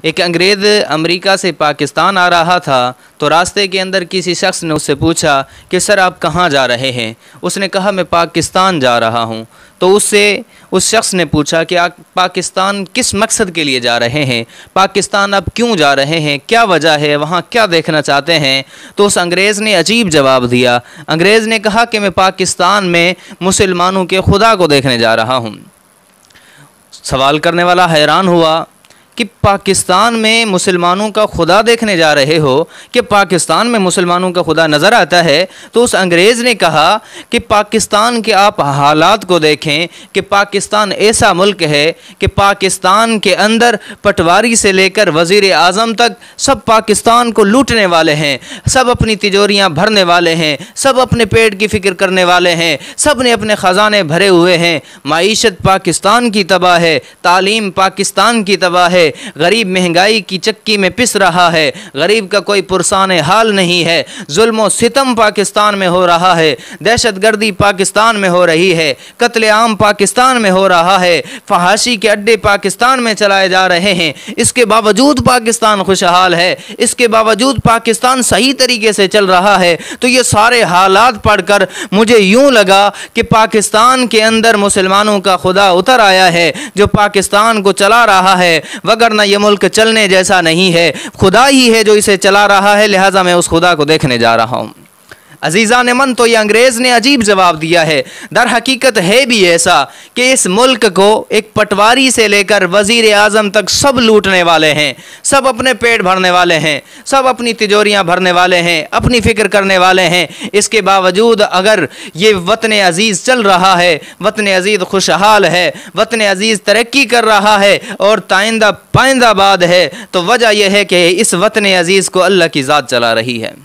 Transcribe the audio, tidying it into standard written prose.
एक अंग्रेज़ अमेरिका से पाकिस्तान आ रहा था तो रास्ते के अंदर किसी शख्स ने उससे पूछा कि सर आप कहाँ जा रहे हैं। उसने कहा मैं पाकिस्तान जा रहा हूँ। तो उससे उस शख्स ने पूछा कि आप पाकिस्तान किस मकसद के लिए जा रहे हैं, पाकिस्तान आप क्यों जा रहे हैं, क्या वजह है, वहाँ क्या देखना चाहते हैं। तो उस अंग्रेज़ ने अजीब जवाब दिया। अंग्रेज़ ने कहा कि मैं पाकिस्तान में मुसलमानों के खुदा को देखने जा रहा हूँ। सवाल करने वाला हैरान हुआ कि पाकिस्तान में मुसलमानों का खुदा देखने जा रहे हो, कि पाकिस्तान में मुसलमानों का खुदा नज़र आता है। तो उस अंग्रेज़ ने कहा कि पाकिस्तान के आप हालात को देखें कि पाकिस्तान ऐसा मुल्क है कि पाकिस्तान के अंदर पटवारी से लेकर वज़ीर आज़म तक सब पाकिस्तान को लूटने वाले हैं, सब अपनी तिजोरियाँ भरने वाले हैं, सब अपने पेट की फ़िक्र करने वाले हैं, सब ने अपने ख़जाने भरे हुए हैं। माईशत पाकिस्तान की तबाह है, तालीम पाकिस्तान की तबाह है, गरीब महंगाई की चक्की में पिस रहा है, गरीब का कोई पुरसान हाल नहीं है, जुल्म सितम पाकिस्तान में हो रहा है, दहशतगर्दी पाकिस्तान में हो रही है, कत्लेआम पाकिस्तान में हो रहा है, फहाशी के अड्डे पाकिस्तान में चलाए जा रहे हैं। इसके बावजूद पाकिस्तान खुशहाल है, इसके बावजूद पाकिस्तान सही तरीके से चल रहा है। तो ये सारे हालात पढ़कर मुझे यूं लगा कि पाकिस्तान के अंदर मुसलमानों का खुदा उतर आया है जो पाकिस्तान को चला रहा है, वरना ये मुल्क चलने जैसा नहीं है, खुदा ही है जो इसे चला रहा है, लिहाजा मैं उस खुदा को देखने जा रहा हूँ। अजीज़ा ने मन, तो ये अंग्रेज़ ने अजीब जवाब दिया है। दर हकीकत है भी ऐसा कि इस मुल्क को एक पटवारी से लेकर वज़ीर आज़म तक सब लूटने वाले हैं, सब अपने पेट भरने वाले हैं, सब अपनी तिजोरियां भरने वाले हैं, अपनी फ़िक्र करने वाले हैं। इसके बावजूद अगर ये वतन अज़ीज़ चल रहा है, वतन अज़ीज़ खुशहाल है, वतन अज़ीज़ तरक्की कर रहा है और ताइंदा पाइंदाबाद है, तो वजह यह है कि इस वतन अज़ीज़ को अल्लाह की ज़ात चला रही है।